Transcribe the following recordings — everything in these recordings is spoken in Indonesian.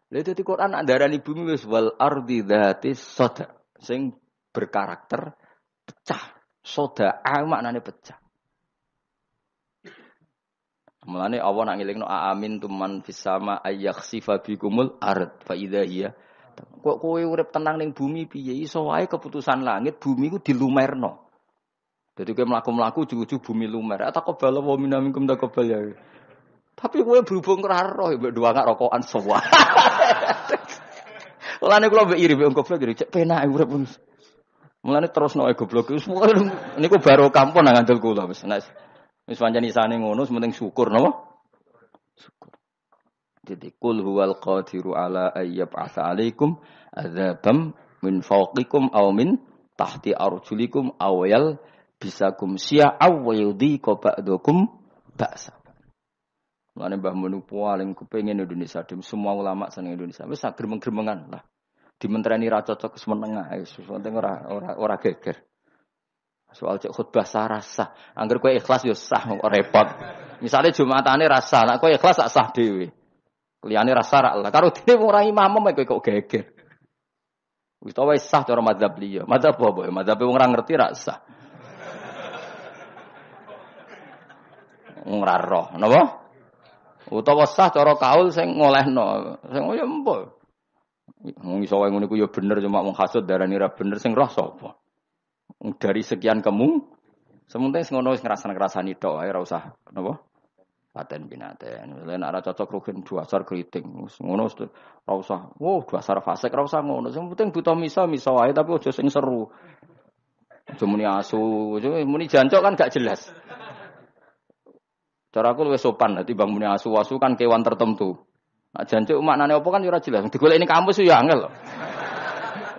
Lha dadi Quran nak darani bumi wis wal ardi dzatis sada sing berkarakter pecah. Soda maknane pecah. Mulane Allah nak ngelingno amin tuman fis sama ayakhsifa bikumul ard fa idza hiya. Kok kowe urip tenang ning bumi piye iso wae keputusan langit bumi ku dilumerno. Dadi kowe mlaku-mlaku ujug-ujug bumi lumer. Ataqabbal wa minna minkum taqabbal ya. Tapi kowe berhubung ora roh mbek doang rokokan sowa. Mulane kula mbek iri mbek goblok iri cek penake urip. Mulane terusno goblok wis niku baro kampung nang ngandel kula wis. Wis pancen isane ngono sementing syukur napa? Syukur. Jadi kul huwal qadiru ala ayyab asa alaikum adzabam min fawqikum aw min tahti arjulikum aw yal bisakum syi'a wa yudhiqa ba'dakum ba'sa. Mulane Mbah Mun paling kepengin Indonesia dem semua ulama seneng Indonesia. Wis gremeng-gremengan lah. Dimentreni ra cocok semeneng ae, penting ora geger. Soal cek khutbah sah. Angger kowe ikhlas yo sah repot. Misale Jumatane rasa, nek kowe ikhlas sak sah dhewe. Liyane rasa ra lah. Karo dene ora imam kowe kok geger. Wis ta wis sah cara mazhab liya. Mazhab apa? Mazhab wong ora ngerti ra sah. Ora roh, napa? Utawa sah cara kaul sing ngolehno. Sing yo empo. Wong iso wae ngono iku yo bener cuma wong hasud darani ra bener sing roh sapa? Dari sekian sementing ngono wis ngrasani tok ae ora usah napa? Paten binaten. Nek ora cocok rugen dasar kriting. Ngono ora usah. Dasar fasik ora usah ngono. Sing penting buta misa wae tapi aja sing seru. Aja muni asu, aja muni jancuk kan gak jelas. Cara aku luwih sopan dadi bang muni asu kan kewan tertentu. Nah jancuk maknane apa kan ora jelas. Digoleki ning kampus yo angel.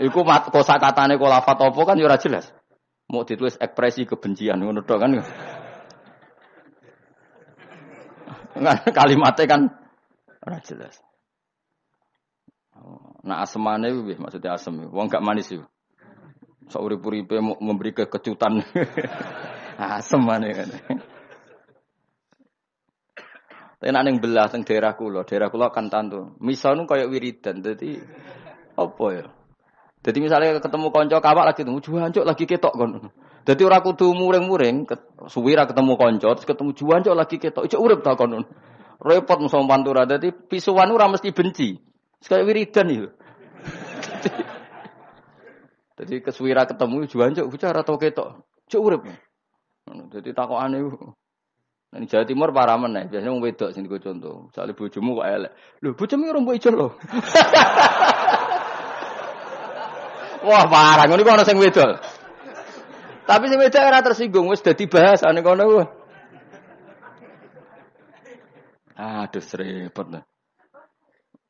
Iku kosakatane lafat apa kan yo ora jelas. Mau ditulis ekspresi kebencian ngono tok kan. Kalimatnya kan ora jelas. Nah asemane kuwi maksudnya asem. Wong gak manis yo. Sak urip-uripe memberi kekejutan. Asemane kan. Tenan ning belah teng daerah kula kan tantu. Misal kaya wiridan. Dadi apa ya? Jadi misalnya ketemu konco kawak lagi ketemu juancuk lagi ketok kon. Jadi ora kudu muring-muring, suwi ra ketemu konco terus ketemu juancuk lagi ketok. Ijo urip ta kon. Repot muso pantura. Dadi pisuwan ora mesti benci. Sekaya wiridan iki. Jadi kesuwira ketemu juancuk bicara tau ketok. Ijo urip. Dadi takokane Ning Jawa Timur parah meneh, biasanya wong wedok sing digo contoh. Misale bojomu kok elek. Lho, bojomu ora mbok ijo lho. Wah, parah ngono iku ana sing wedok. Tapi sing wedok ora tersinggung, wis dadi bahasane kono ku. Aduh, repot nah.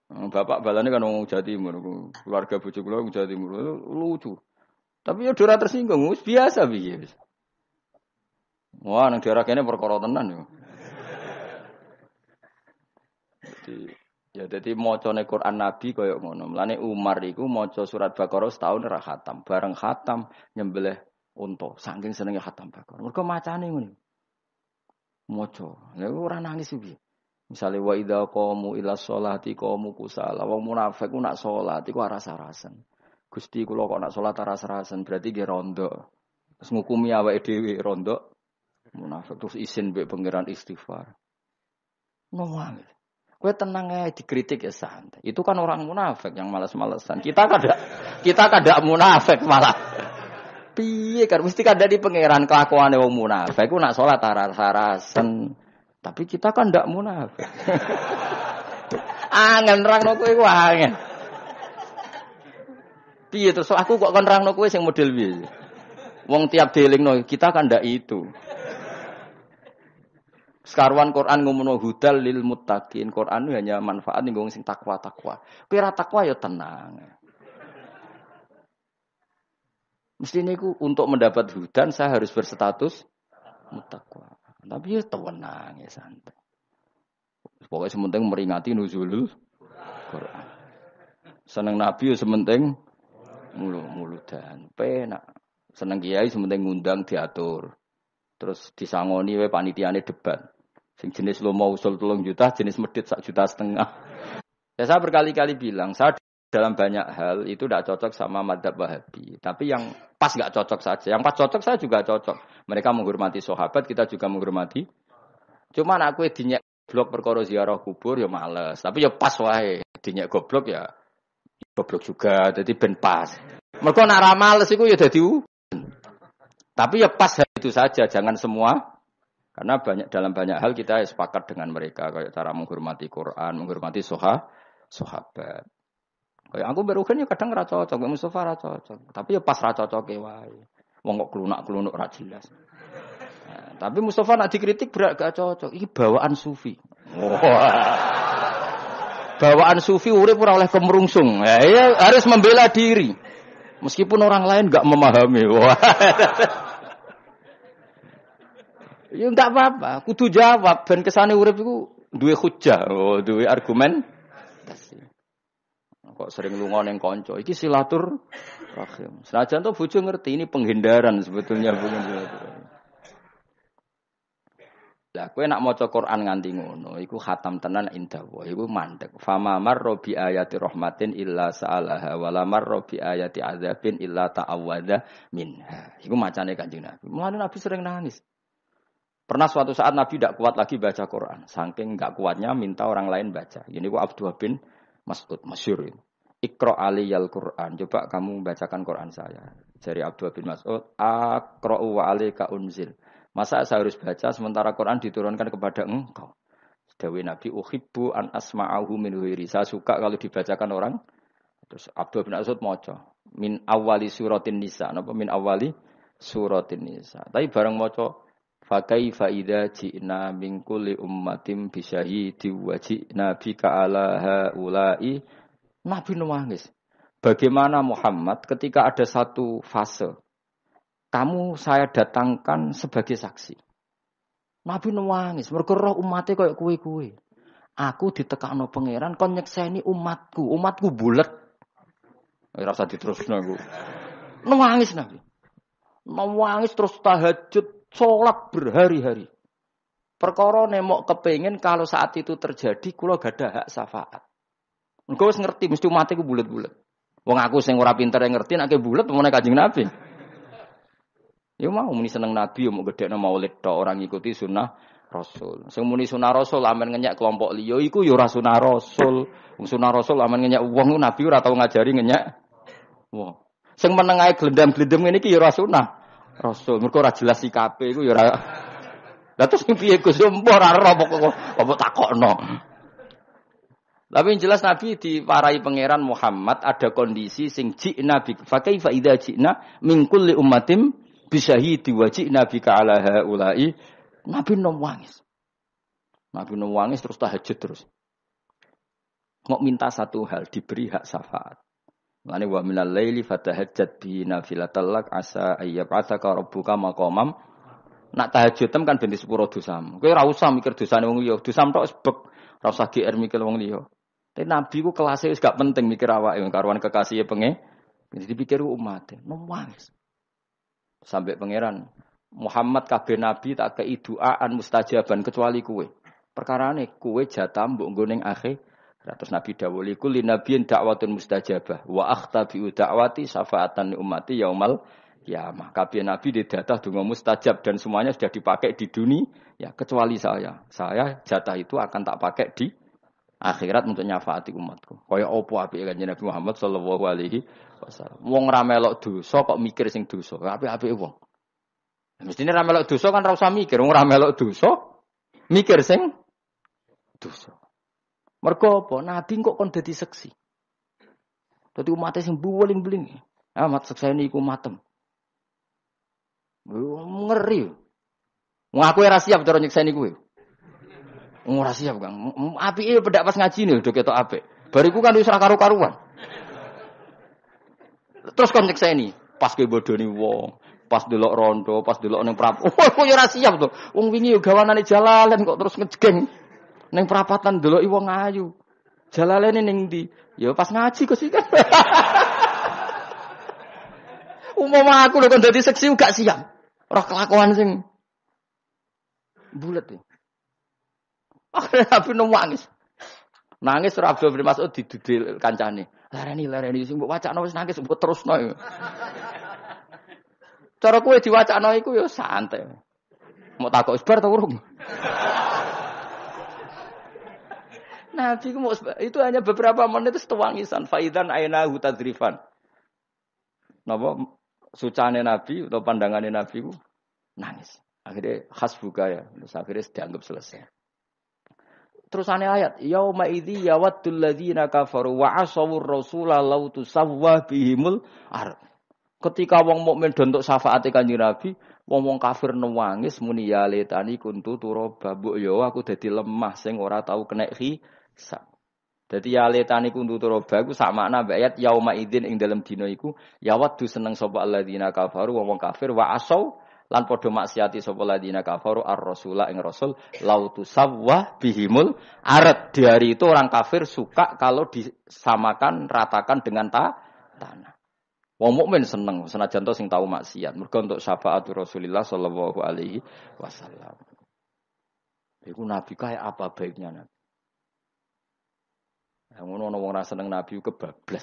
Bapak balane kan wong Jawa Timur, keluarga bojo kula wong Jawa Timur, lucu. Tapi ya ora tersinggung, wis biasa piye. Wah, nang daerah kene perkara tenan yo. Jadi macane Quran Nabi kaya ngono. Mulane Umar iku maca surat Baqarah setahun ora khatam. Bareng khatam nyembelih unta. Saking senenge khatam Baqarah. Mergo macane ngono. Maca. Lha ora nangis iki. Misale wa idza qamu ila sholati qamu kusala. Wong munafik ku nak salat iku aras-arasen. Gusti kula kok nak salat aras-arasen berarti nggih rondo. Terus ngukumi awake dhewe rondo. Munafik terus izin mbek pangeran istighfar. Ngomong. Kowe tenang ae dikritik ya santai. Itu kan orang munafik yang malas-malesan. Kita kada munafik malah. Piye kan mesti kada di pangeran kelakuane wong munafik ku nak salat aras-arasen. Tapi kita kan ndak munafik. Angel nerangno kowe ku angel. Piye terus aku kok kon nerangno kowe sing model piye? Wong tiap dielingno kita kan ndak itu. Sekarwan Quran ngomongno hudal lil muttaqin. Quran hanya manfaat ning wong sing takwa-takwa. Kowe ora takwa ya tenang. Mesti niku untuk mendapat hudan saya harus berstatus muttaqwa. Tapi ya tenang ya santai. Pokoknya sementing meringati nuzulul Quran. Seneng Nabi ya sementing muludan. Penak. Seneng kiai sementing ngundang diatur. Terus disangoni wae panitiane debat. Sing jenis lo mau usul 3 juta, jenis medit 1,5 juta. Ya, saya berkali-kali bilang, saya dalam banyak hal itu tidak cocok sama madzhab Wahabi. Tapi yang pas nggak cocok saja. Yang pas cocok saya juga cocok. Mereka menghormati sahabat, kita juga menghormati. Cuman aku dinyek goblok perkara ziarah kubur ya males. Tapi ya pas wae. Dinyek goblok ya goblok juga. Jadi ben pas. Mergo nek ra males iku ya dadi tapi ya pas itu saja, jangan semua. Karena dalam banyak hal kita sepakat dengan mereka. Kayak cara menghormati Quran, menghormati sahabat. Kayak aku baru kan ya kadang ra cocok, Mustafa ra cocok. Tapi ya pas ra cocoke wae. Wong kok klunak-klunuk ra jelas. Nah, tapi Mustafa nak dikritik berat gak cocok. Ini bawaan sufi. Bawaan sufi urip ora oleh kemerungsung. Ya harus membela diri. Meskipun orang lain gak memahami. Ya enggak apa-apa, kudu jawab ben kesane urip iku duwe hujah, duwe argumen. Kok sering lunga ning kanca, iki silaturahim. Senajan to bojo ngerti ini penghindaran sebetulnya bukan silaturahim. Lah kowe nak maca Quran nganti ngono, iku khatam tenan indah wa, iku mandek. Fama marra bi ayati rahmatin illa sa'alaha wala marra bi ayati adzabin illa ta'awwadha minha. Iku macane Kanjeng Nabi. Mulane Nabi sering nangis. Pernah suatu saat Nabi tidak kuat lagi baca Quran. Saking enggak kuatnya minta orang lain baca. Ini ku Abdullah bin Mas'ud masyhur ini. Iqra aliyal Quran. Coba kamu bacakan Quran saya. Dari Abdullah bin Mas'ud, aqra'u wa alayka unzil. Masa saya harus baca sementara Quran diturunkan kepada engkau? Dawe Nabi uhibbu an asma'ahu min ghairi. Saya suka kalau dibacakan orang. Terus Abdullah bin Mas'ud maca min awali suratin nisa. Napa min awali suratin nisa. Tapi bareng maca fa kaifa idza ji'na min kulli ummatin bi syahidin wa ji'na bika ala haula'i. Nabi nangis. Bagaimana Muhammad ketika ada satu fase kamu saya datangkan sebagai saksi. Nabi nangis mergo roh umate koyo kuwe-kuwe. Aku ditekakno pangeran kon nyekseni umatku. Umatku bulet. Ora usah diterusno aku. Nangis Nabi. Nangis terus tahajud. Sholat berhari-hari. Perkara nemok kepengin kalau saat itu terjadi kula gadah hak syafaat. Engko wis ngerti mesti mate ku bulet-bulet. Wong aku sing ora pinter ngerti nek bulet meneh Kanjeng Nabi. Ya mau muni seneng Nabi mau gedekno maulid tok ora ngikuti sunnah Rasul. Sing muni sunnah Rasul amen ngenyek kelompok liya iku ya ora sunnah Rasul. Wong sunnah Rasul amen ngenyek wong Nabi ora tau ngajari ngenyek. Wong sing meneng ae glendam-glendem ngene iki ya ora sunnah Rasul, mergo ora jelas sikape iku ya ora. Lah terus piye Gus mbok ora ero apa takokno. Tapi yang jelas Nabi diparai pangeran Muhammad ada kondisi sing ji'na bi fa kaifa idza ji'na min kulli ummatin bi syahidi wa ji'na bika ala haula'i. Nabi nangis. Nabi nangis terus tahajud terus. Mau minta satu hal diberi hak syafaat. Mane wa minal laili fatahajjat bi nafilatal lak asa ayyab'atsaka rabbuka maqamam. Nak tahajud kan ben disepuro dosamu. Kowe ora usah mikir dosane wong liya, dosam tok sebek, ora usah GR mikir wong liya. Tapi Nabi ku kelasé wis gak penting mikir awake karuan kekasih pengen. Jadi pikir umate, nangis. Sampai pangeran Muhammad kabeh nabi tak kei doaan mustajaban kecuali kowe. Perkarane kowe jatah mbok nggo ning akhir. Terus Nabi dawuh kulli nabiyyin da'watun mustajabah wa akhtabi da'wati syafaatan ummati yaumal kiamah. Kabeh nabi didatah donga mustajab dan semuanya sudah dipakai di dunia ya kecuali saya. Saya jatah itu akan tak pakai di akhirat untuk nyafaati umatku. Kaya apa apike Kanjeng Nabi Muhammad sallallahu alaihi wasallam. Wong ra melok dosa kok mikir sing dosa. Apik-apike wong. Mestine ra melok dosa kan ora usah mikir, wong ra melok dosa mikir sing dosa. Mergo apa? Nabi kok kon dadi seksi. Dadi umate sing buweling-buling. Amat seksene iku matem. Ngeri. Wong aku ora siap cara nyekseni kowe. Ora siap, Kang. Apike pedak pas ngaji nih do ketok apik. Bariku kan wis ora karu-karuan. Terus kon nyekseni, pas kowe bodoni wong, pas delok rondo, pas delok ning prapatan. Oh, yo ora siap to. Wong wingi yo gawanane jalalan kok terus ngejeng. Ning perapatan deloki wong ayu. Jalalene ning ndi? Ya pas ngaji kok sih kan. Umpama aku lho kon dadi seksi gak siap. Ora kelakuan sing bulet iki. Akhire Nabi nangis. Nangis ora Abdul bin Mas'ud didudil kancane. Lareni sing mbok wacana wis nangis mbok terusno. Cara kowe diwacana iku ya santai. Mau takok isbar ta urung? Nabi itu hanya beberapa menit itu setuangisan. Faidan ainahu tadrifan. Napa sucane Nabi atau pandangannya Nabi ku nangis. Akhirnya hasbuka ya. Terus akhirnya dianggap selesai. Terusane ayat, yauma idzi yawaddul ladzina kafaru wa asawur rasula law tusawwa bihimul ard. Ketika wong mukmin dontok syafaate Kanjeng Nabi, wong kafir nangis muni ya letani kuntu turaba mbok yo aku dadi lemah sing ora tau kena hisab. Dadi ya letani kuntu turaba iku sak makna mbek ayat yauma idzin ing dalem dina iku yawaddu seneng sapa alladzina kafaru wong kafir wa asaw lan padha maksiati sapa ladina kafaru ar-rasula ing rasul lautu sawwa bihimul arat. Di hari itu orang kafir suka kalau disamakan ratakan dengan tanah. Wong mukmin seneng senajan to sing tau maksiat. Mergo untuk syafaatul Rasulillah sallallahu alaihi wasallam. Iku nabi kaya apa baiknya nabi. Yang ngono wong ora seneng nabi kebablas.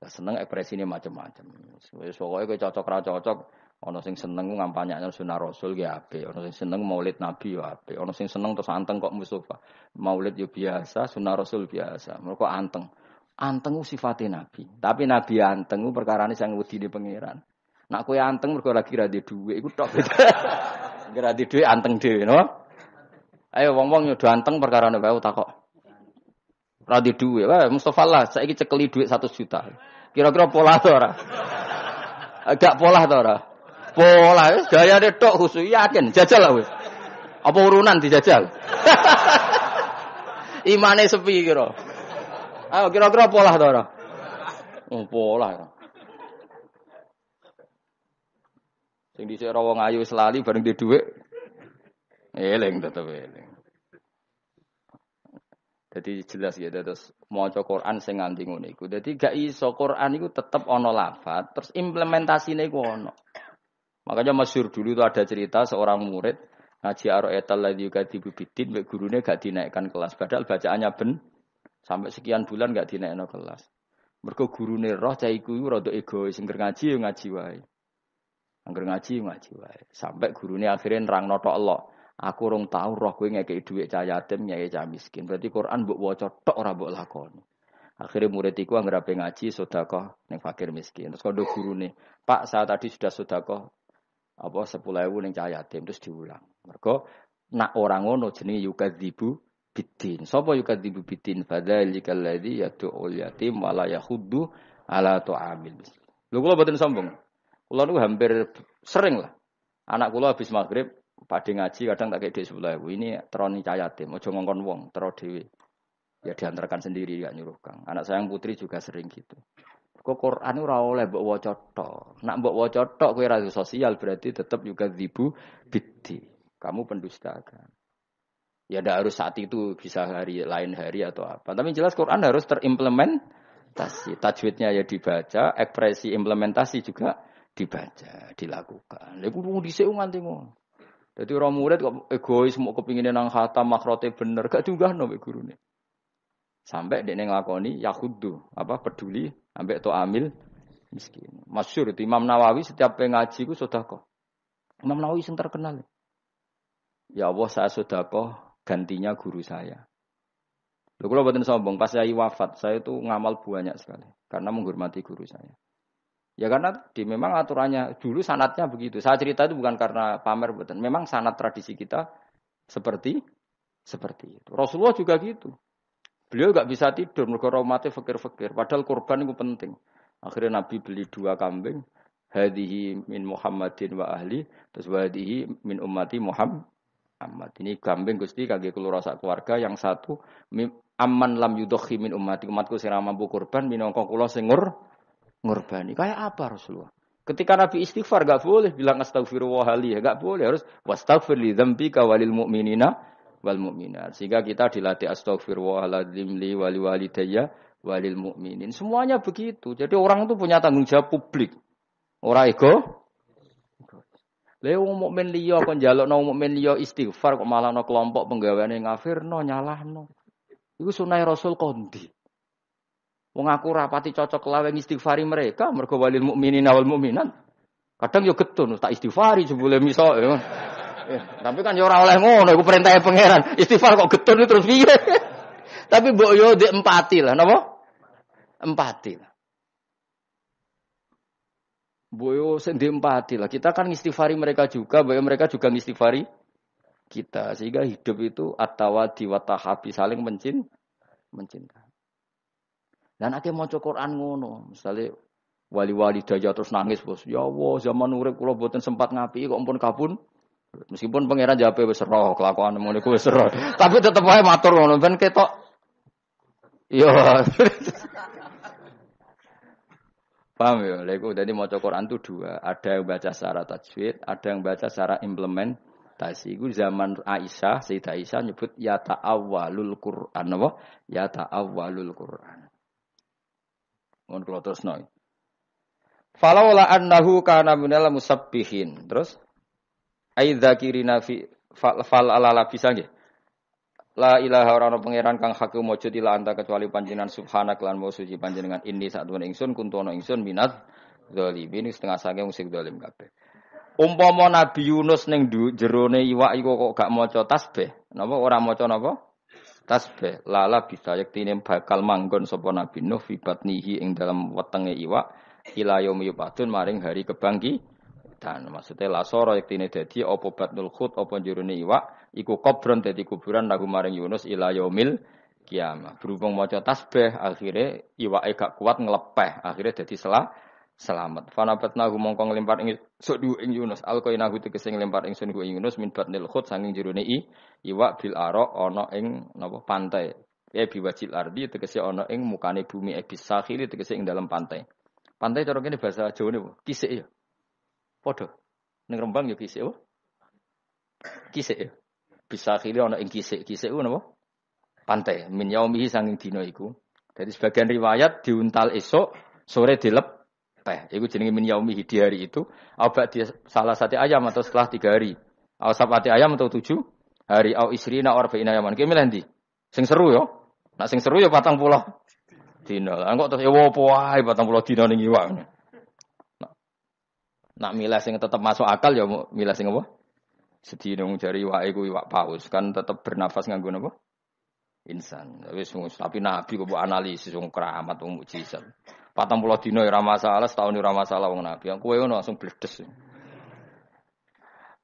Seneng ekspresine macam-macam. Wis pokoke kowe cocok ra cocok. Ana sing seneng ngampanyakne sunah Rasul ki apik, ana sing seneng maulid Nabi yo apik, ana sing seneng terus anteng kok Mustofa. Maulid yo biasa, sunah Rasul biasa. Mergo anteng. Anteng ku sifate Nabi. Tapi Nabi anteng ku perkarane sing wedine pangeran. Nak kowe anteng mergo lagi ra ndek dhuwit iku tok. Ora ndek dhuwit anteng dhewe, no? Ayo wong-wong yo do anteng perkarane wae takok. Ra ndek dhuwit, wae Mustofa lah saiki cekeli dhuwit 100 juta. Kira-kira pola to ora? Agak pola to ora? Pola wis gayane tok khusus yakin jajal lah wis. Apa urunan dijajal? Imane sepi kira. Ayo kira-kira pola to ora? Oh, pola. Sing dhisik ora wong ayu selali bareng di dhuwit. Eling tetep eling. Jadi jelas ya terus maca Quran sing nganti ngono iku. Dadi gak iso Quran iku tetep ana lafaz, terus implementasine iku ana. Makanya masyhur dulu itu ada cerita seorang murid ngaji Ar-Ra'yatal ladzi yukadzibu biddin, mbek gurune gak dinaikkan kelas. Padahal bacaannya sampai sekian bulan gak dinaikno kelas. Mergo gurune roh cah iku rada egois, sing ngaji yo ngaji wae. Angger ngaji yo ngaji wae. Sampai gurune akhirnya nerangno tok Allah. Aku rong tau roh kowe ngekeki dhuwit cah yatim, nyai cah miskin. Berarti Quran mbok waca tok ora mbok lakoni. Akhirnya murid iku anggere ape ngaji sedekah ning fakir miskin. Terus kandha gurune, "Pak, saya tadi sudah sedekah 10.000 ning cah yatim." Terus diulang. Mergo nak orang ngono jenenge yukadzibu biddin. Sapa yukadzibu biddin? Fadzalikal ladzi yad'ul yatim wa la yahuddu ala ta'amil miskin. Lho kula mboten sombong. Kula niku hampir sering lah. Anak kula habis maghrib padhe ngaji kadang tak kei dhuwit 10.000. Ini teroni cah yatim, aja ngongkon wong, tero dhewe. Ya diantarkan sendiri gak nyuruh Kang. Anak saya yang putri juga sering gitu. Kok Quran ora oleh mbok waca tok. Nak mbok waca tok kowe ra sosial berarti tetap juga dzibu biddi. Kamu pendusta kan. Ya ndak harus saat itu bisa hari lain hari atau apa. Tapi jelas Quran harus terimplementasi. Tajwidnya ya dibaca, ekspresi implementasi juga dibaca, dilakukan. Lha kudu dhisik nganti ngono. Dadi ora murid kok egois mau kepingine nang khatam makrote bener gak diunggahno mek gurune. Sampai dekne nglakoni yakhuddu, peduli ambek to amil miskin. Masyhur itu Imam Nawawi setiap ngaji ku sedekah. Imam Nawawi sing terkenal. Ya Allah saya sedekah gantinya guru saya. Lho kula mboten sombong, pas saya wafat saya itu ngamal banyak sekali karena menghormati guru saya. Ya karena memang aturannya dulu sanatnya begitu. Saya cerita itu bukan karena pamer mboten. Memang sanat tradisi kita seperti itu. Rasulullah juga gitu. Beliau enggak bisa tidur mergo rahmate fakir-fakir, padahal kurban itu penting. Akhirnya Nabi beli 2 kambing, hadhihi min Muhammadin wa ahli, terus hadhihi min ummati Muhammad. Ini kambing Gusti kangge kula sak keluarga, yang satu amman lam yudhi min ummati, umatku sing ora mampu kurban minangka kula sing ngurbani. Kayak apa Rasulullah? Ketika Nabi istighfar enggak boleh bilang astaghfirullah li, enggak boleh, harus wastaghfir li dzambika walil mu'minina wal mu'minat. Sehingga kita dilatih astaghfirullahaladzim li wali walidayya walil mu'minin. Semuanya begitu. Jadi orang itu punya tanggung jawab publik. Ora ego. Lha wong mukmin liya kon njalukno mukmin liya istighfar kok malah ana kelompok penggaweane ngafirno nyalahno. Iku sunah Rasul kondi. Wong aku rapati cocok lawe istighfari mereka, mergo walil mukminin wal mukminat. Kadang yo getun tak istighfari jebule miso. Tapi kan yo ora oleh ngono, iku perintahe pangeran. Istighfar kok getun terus piye? Tapi mbok yo ndek empati lah, napa? Empati lah. Boyo sendiri empati lah. Kita kan istighfari mereka juga, boyo mereka juga istighfari kita. Sehingga hidup itu at-tawadi wa tahabi saling mencinta. Dan akhirnya mau Quran ngono, misalnya wali-wali daya terus nangis bos. Ya Allah, zaman urip kula boten sempat ngapi kok ampun kabun. Meskipun pangeran jawabe wis roh, kelakuan ngono iku wis roh. Tapi tetep wae matur ngono ben ketok. Iya. Paham ya? Lha jadi maca Quran itu dua, ada yang baca secara tajwid, ada yang baca secara implementasi. Iku zaman Aisyah, Sayyidah Aisyah nyebut ya ta'awwalul Quran, apa? Ya ta'awwalul Quran. Mun kula terusno. Falaula annahu kana minal musabbihin. Terus ai dzakirina fi fal ala bisa nggih. La ilaha ora ana pangeran kang hak mujud ila anta kecuali panjenengan subhanak lan mau suci panjenengan inni satune ingsun kuntono ingsun minat zalimin setengah saking musik zalim kabeh. Umpama Nabi Yunus ning jerone iwak iku kok gak maca tasbih, napa ora maca napa? Tasbih. Lala bisa yektine bakal manggon sapa Nabi Nuh fi batnihi ing dalam wetenge iwak ila yaumi yub'atsun maring hari kebangkitan. Maksudnya lasara yektine dadi apa batnul khut apa jerone iwak iku kubron dadi kuburan lagu maring Yunus ila yaumil kiamah. Berhubung maca tasbih akhire iwake gak kuat nglepeh, akhire dadi selamat. Fanabatna mongko nglempar ing sok ing Yunus alqaina tegese nglempar ingsun ku Yunus min batnil khut sanging jerone iwak bil ara ana ing napa pantai. Biwajil ardi tegese ana ing mukane bumi ebis sakhili tegese ing dalam pantai. Pantai cara kene bahasa Jawane kisik ya. Padha. Ning Rembang ya kisik apa? Kisik ya. Bisa akhirnya ana ing kisik ku napa? Pantai min yaumihi sanging dina iku. Jadi sebagian riwayat diuntal esok, sore dilepeh. Iku jenenge min yaumihi di hari itu. Apa dia salah satu ayam atau setelah 3 hari? Au sabati ayam atau 7 hari au isrina arba'ina yaman. Ki milih ndi? Sing seru ya. Nak sing seru ya 40 dina. Lah kok terus ya opo wae 40 dina ning iwak. Nak milih sing tetep masuk akal ya milih sing apa? Sedina jari iwak iku iwak paus kan tetep bernafas nganggo napa? Insan. Tapi nabi kok analisis wong keramat wong mukjizat. 40 dina ora masalah, setahun ora masalah wong nabi. Yang kowe ngono langsung bledes.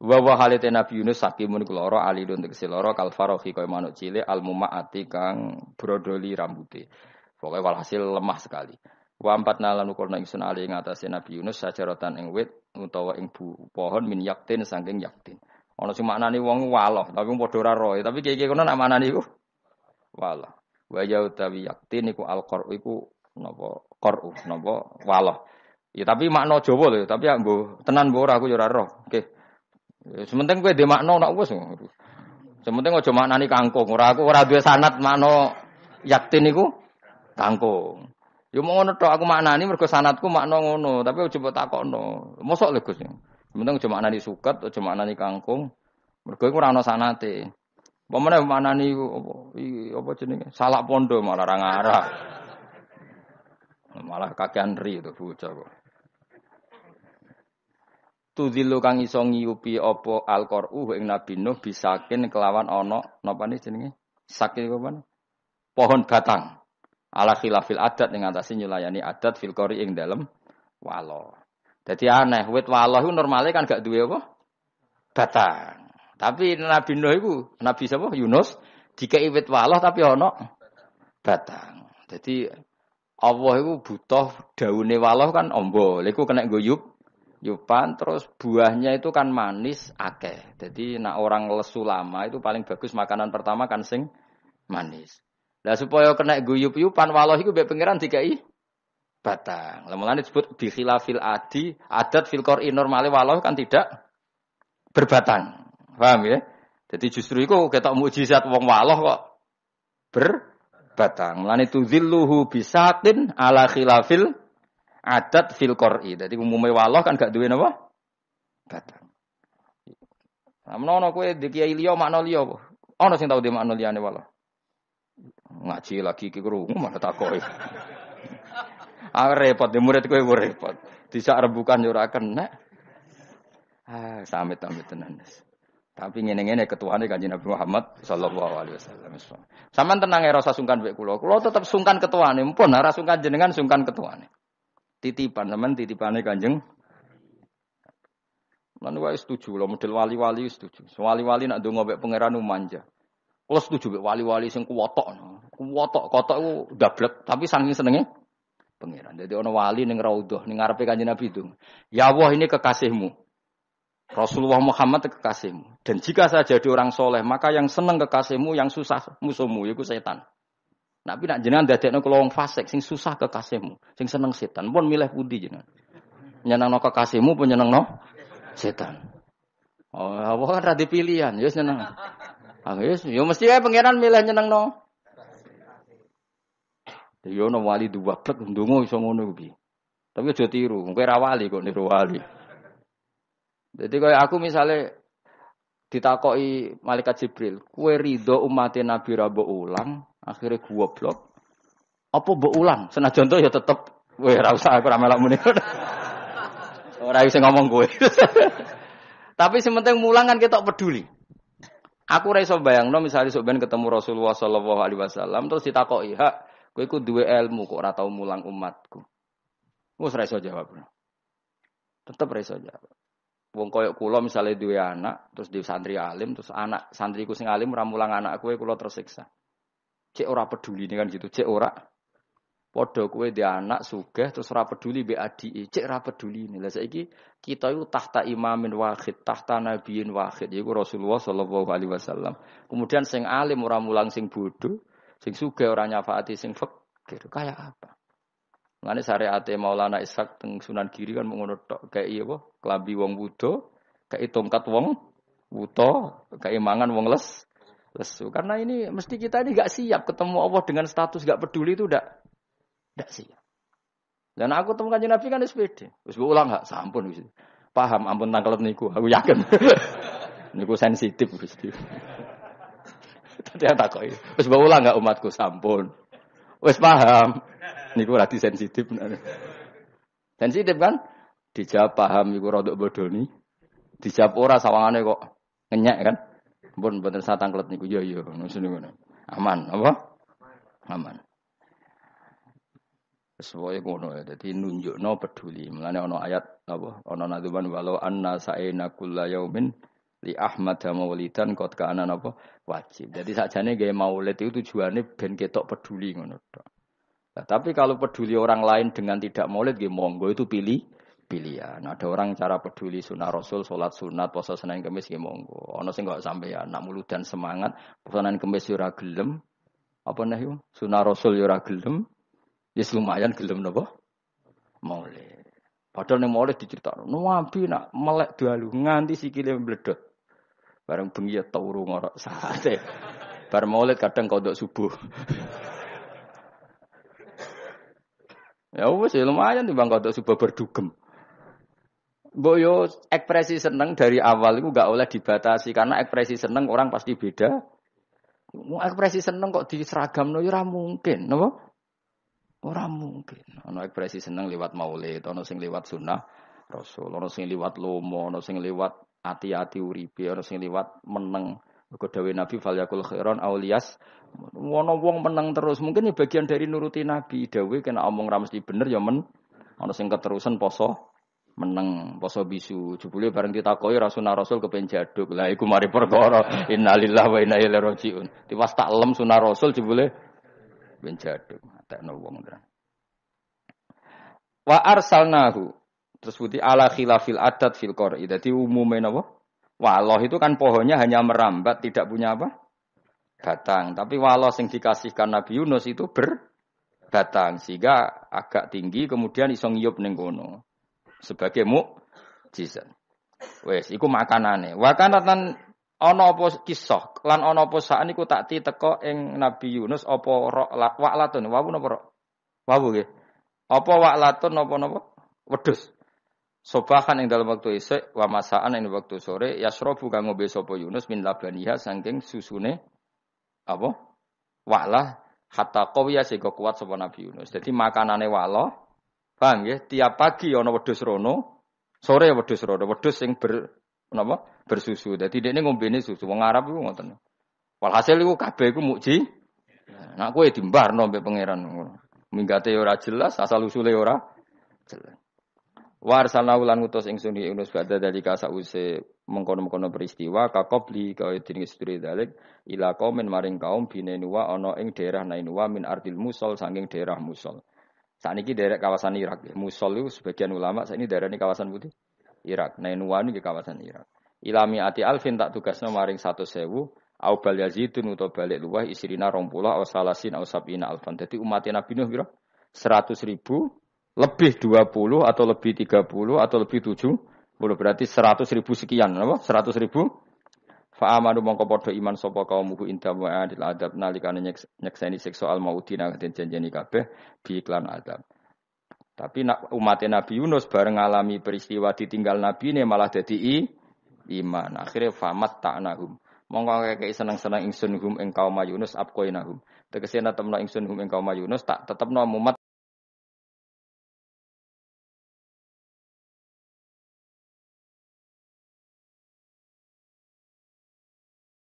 Wa halite Nabi Yunus sakimun keloro alidun tegese loro kal farohi kaya manuk cilik al mumaati kang brodoli rambuté. Pokoke walhasil lemah sekali. Wa empatna lan ukurna ingsun ali ing atase Nabi Yunus sajaratan ing wit utawa ing pohon min yaktin saking yaktin. Ana sing maknane wong waloh, tapi padha ora roe, tapi kiye-kiye kono nak maknane iku waloh. Wa ya utawi yaktin iku al-qur'u iku napa qur'u napa waloh. Ya tapi makna Jawa lho, tapi ya mbok tenan mbok ora aku ya ora roh. Nggih. Sementing kowe dhe makna nak wis. Sementing aja maknani kangkung, ora aku ora duwe sanad makna yaktin iku kangkung. Ya mau ngono tok aku maknani mergo sanadku makna ngono, tapi aja mbok takokno. Mosok lho Gus. Sementing aja maknani suket, aja maknani kangkung. Mergo iku ora ana sanate. Pemene maknani apa jenenge? Salak pondo malah ora ngarah. Malah kakean ri itu bocah kok. Tudzilu kang iso ngiyupi apa al-qur'u ing Nabi Nuh bisakin kelawan ana napa niki jenenge? Sakin apa? Pohon batang. Ala khilafil adat ning atase nyulayani adat fil qori ing dalem walo. Dadi aneh, wit walo iku normale kan gak duwe apa? Batang. Tapi Nabi Nuh iku, Nabi sapa? Yunus dikei wit walo tapi ana batang. Dadi Allah iku butuh daune walo kan ombo. Lha iku kena nggo yupan terus buahnya itu kan manis akeh. Jadi nak orang lesu lama itu paling bagus makanan pertama kan sing manis. Lah supaya kena guyup-yupan walau iku mbek pangeran dikai batang. Lah mulane disebut bi khilafil adat fil qur'in normale walau kan tidak berbatang. Paham ya? Jadi justru iku ketok mukjizat wong walau kok berbatang. Mulane tudzilluhu bisatin ala khilafil adat fil qur'i. Dadi umume walau kan gak duwe napa? Batang. Lah menawa kowe di kiai liya makna liya apa? Ana sing tau di makna liyane walau. Ngaji lagi ki krungu malah takoki. Repot di murid kowe repot. Disak rebukan yo ora kena. Samit-samit tenan. Tapi ngene-ngene ketuane Kanjeng Nabi Muhammad sallallahu alaihi wasallam. Sampeyan tenang ora usah sungkan mek kula. Kula tetep sungkan ketuane, mpun ora sungkan jenengan sungkan ketuane. Titipan sampean titipane Kanjeng. Lan wae setuju lho model wali-wali setuju. Wali-wali nak ndonga mek pangeran manja. Kula setuju mek wali-wali sing kuwotok. Kuwotok, kotok iku dablek, tapi saking senenge pangeran. Dadi ana wali ning raudhah ning ngarepe Kanjeng Nabi itu. Ya Allah ini kekasihmu. Rasulullah Muhammad kekasihmu. Dan jika saya jadi orang soleh, maka yang seneng kekasihmu, yang susah musuhmu, itu setan. Tapi nak jenengan dadekno kula wong fasik, sing susah kekasihmu, sing seneng setan. Pun milih pundi jenengan? Nyenengno kekasihmu, pun nyenengno setan. Oh, apa kan ra dipilihan, ya seneng. Ya mesti wae pangeran milih nyenengno. Ya ono wali dua blek ndonga iso ngono kuwi. Tapi aja tiru, kowe ra wali kok niru wali. Jadi kalau aku misalnya ditakoki malaikat Jibril, kue ridho umatnya Nabi Rabo ulang, akhirnya gua blok. Apa mbok ulang? Senajan to ya tetep, kowe ora usah aku ra melok muni. Ora iso ngomong kowe. Tapi sementing mulang kan kita peduli. Aku ora iso bayangno misalnya sok ben ketemu Rasulullah sallallahu alaihi wasallam terus ditakoki, "Hak, kowe iku duwe ilmu kok ora tau mulang umatku." Wes ora iso jawab. Tetep ora iso jawab. Wong koyok kula misalnya duwe anak, terus di santri alim, terus anak santriku sing alim ora mulang anak kowe kula tersiksa. Cek ora peduli kan gitu, cek ora. Padha kowe di anak sugih terus ora peduli mbek adike, cek ora peduli. Lah saiki kita iku tahta imamin wahid, tahta nabiyin wahid, yaiku Rasulullah sallallahu alaihi wasallam. Kemudian sing alim ora mulang sing bodoh, sing sugih ora nyafaati sing fakir. Kayak apa? Ngene syariate Maulana Ishaq teng Sunan Giri kan ngono tok, kayak iya apa? Klambi wong wudo, kayak tongkat wong wuto, kayak mangan wong lesu. Karena ini mesti kita ini enggak siap ketemu Allah dengan status enggak peduli itu enggak siap. Dan aku temu Kanjeng Nabi kan wis pede. Wis ulang enggak sampun wis. Paham ampun tangkelet niku, aku yakin. Niku sensitif wis. Tadi tak kok. Wis ulang enggak umatku sampun. Wis paham. Niku radi sensitif. Sensitif kan? Dijawab paham iku rodok bodoni. Dijawab ora sawangane kok ngenyek kan? Pun mboten satangklet niku ya ya ngono. Aman apa? Aman. Sesuai ngono ya. Dadi nunjukno peduli. Mulane ana ayat apa? Ana nadzuban walau anna sa'ina kulla yaumin li Ahmad maulidan qad kana apa? Wajib. Jadi sakjane gawe maulid itu tujuane ben ketok peduli ngono tok. Nah, tapi kalau peduli orang lain dengan tidak maulid, monggo itu pilihan. Ada orang cara peduli sunnah Rasul, sholat sunat, puasa Senin Kamis, monggo. Ono sing kok sampeyan nak muludan semangat, puasa Senin Kamis yo ora gelem. Apa nih yo? Sunnah Rasul yo ora gelem. Ya lumayan gelem napa? Maulid. Padahal ning maulid diceritakno, Nabi nak melek dalu nganti sikile mbledot. Bareng bengi ya turu ngorok sate. Bar maulid kadang kodok subuh. Ya wis lumayan timbang kodok subuh berdugem. Mbok yo ekspresi seneng dari awal itu enggak oleh dibatasi karena ekspresi seneng orang pasti beda. Mau ekspresi seneng kok diseragamno yo ora mungkin, napa? Ora mungkin. Ana ekspresi seneng lewat maulid, ana sing lewat sunnah Rasul, ana sing lewat lomo, ana sing lewat ati-ati uripe, ana sing lewat meneng. Mergo dawuh Nabi fal yakul khairon aulias wono wong meneng terus. Mungkin ini bagian dari nuruti Nabi. Dawuh kena omong ra mesti bener ya men. Ana sing keterusan poso meneng, poso bisu. Jebule bareng ditakoki Rasulullah Rasul kepen jaduk. Lah iku mari perkara innalillahi wa inna ilaihi rajiun. Tiwas tak lem sunah Rasul jebule ben jaduk. Tekno wong tenan. Wa arsalnahu. Terus putih ala khilafil adat fil qori. Dadi umume napa? Waloh itu kan pohonnya hanya merambat, tidak punya apa? Batang. Tapi waloh yang dikasihkan Nabi Yunus itu berbatang. Sehingga agak tinggi, kemudian iso ngiyup ning kono. Sebagai mukjizat. Wes, iku makanane. Wakanatan ana apa kisah, lan ana apa sak niku tak teko ing Nabi Yunus apa wa'latun. Wawu napa? Wawu nggih. Apa wa'latun napa-napa? Wedhus. Sobahan ing dalam waktu isuk wa masaan ing waktu sore yasrobu kang ngombe sapa Yunus min labaniha saking susune apa? Wa'lah hatta qawiya sehingga kuat sapa Nabi Yunus. Dadi makanane walo, paham nggih? Tiap pagi ana wedhus rono, sore wedhus rono, wedhus sing bersusu. Dadi dekne ngombene susu. Wong Arab iku ngoten. Walhasil iku kabeh iku mukji. Nah kowe dimbarno mbek pangeran ngono. Minggate ora jelas, asal usule ora jelas. Warsalna ulan ngutus ingsun Yunus badha dalika sause mengkono-mengkono peristiwa kakobli kaya dening sedherek dalik ila qaumin maring kaum binenuwa ana ing daerah Nainua min ardil Musol saking daerah Musol. Sakniki daerah kawasan Irak. Musol itu sebagian ulama sakniki daerah ini kawasan putih Irak. Nainua niki kawasan Irak. Ilami ati alfin tak tugasna maring 100.000 au bal yazidun utawa balik luwah isrina 20 au salasin au sabina alfan. Dadi umat Nabi Nuh pira? 100.000 lebih 20 atau lebih 30 atau lebih 70 berarti 100.000 sekian apa? 100.000 fa'amanu mongko padha iman sapa kaum muhu inda wa'adil adab nalikane nyekseni siksa al maudina den janjeni kabeh bi iklan adab. Tapi umat Nabi Yunus bareng ngalami peristiwa ditinggal Nabi ini malah dadi iman. Akhirnya famat ta'nahum. Mongko kaya seneng-seneng ingsun hum ing kaum Yunus abqainahum. Tegese natemno ingsun hum ing kaum Yunus tak tetepno mumet